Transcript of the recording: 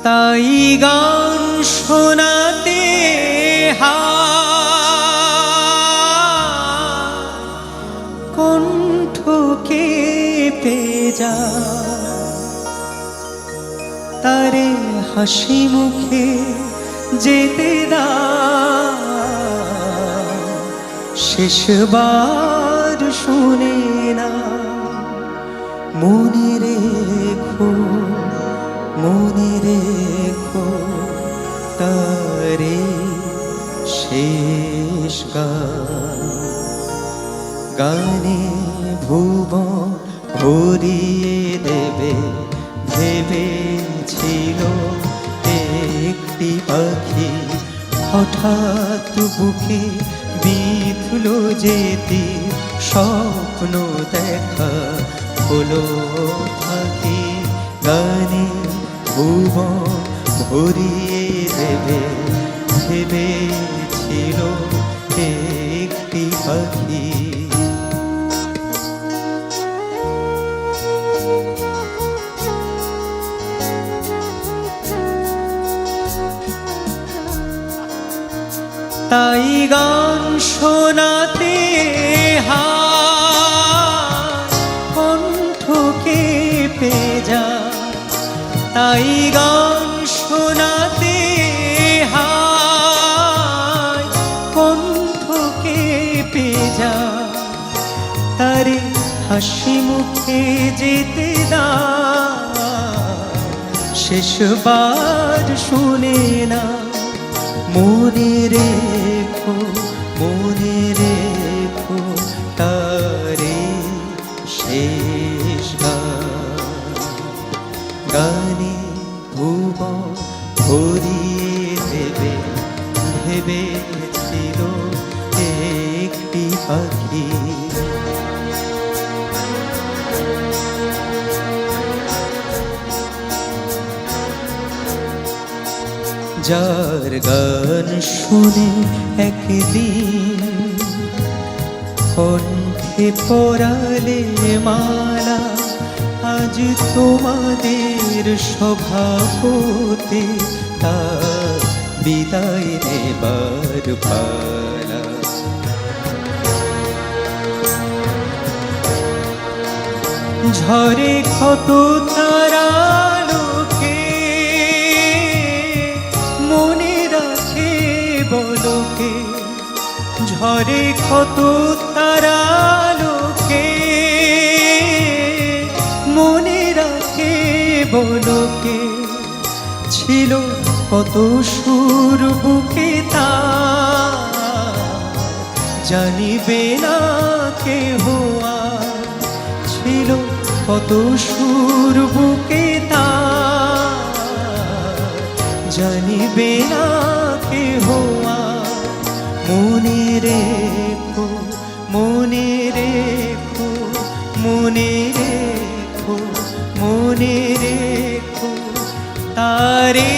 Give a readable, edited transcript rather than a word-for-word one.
তাই গান শোনাতে কণ্ঠ কেঁপে যায়, তারে হাসি মুখে যেতে দাও, শেষবার শুনে না। মনে রেখো, মনে রেখো তারে শেষ গান। গানে ভুবন ভরিয়ে দেবে ভেবেছিল একটি পাখি, হঠাৎ বুকে বিঁধল যেতে স্বপ্ন দেখা হলো থাকি। গানে ভুবন ভরিয়ে দেবে ভেবেছিল একটি পাখি। তাই গান শোনাতে কণ্ঠ কেঁপে যায়, তাই গান শোনাতে কণ্ঠ কেঁপে যায়, তারে হাসি মুখে যেতে দাও, শেষবার শুনে না। মনে রেখো, মনে রেখো তারে শেষ গান। গানে ভুবন ভরিয়ে দেবে ভেবেছিল একটি পাখি। যার গান শুনে একদিন কণ্ঠে পরালে মালা, আজ তোমাদের স্বভাবতে তার বিদায় নেবার পালা। ঝরে ক্ষত তারা লোকে মনে রাখে বলকে, ঝরে ক্ষত তারা লোকে মনে রাখে বলকে। ছিল কত সুর বুকে তার, জানিবে না কেহ আর। ছিল কত সুর বুকে তার, জানিবে না কেহ আর। মনে রেখো, মনে রেখো, মনে রেখো, মনে রেখো তারে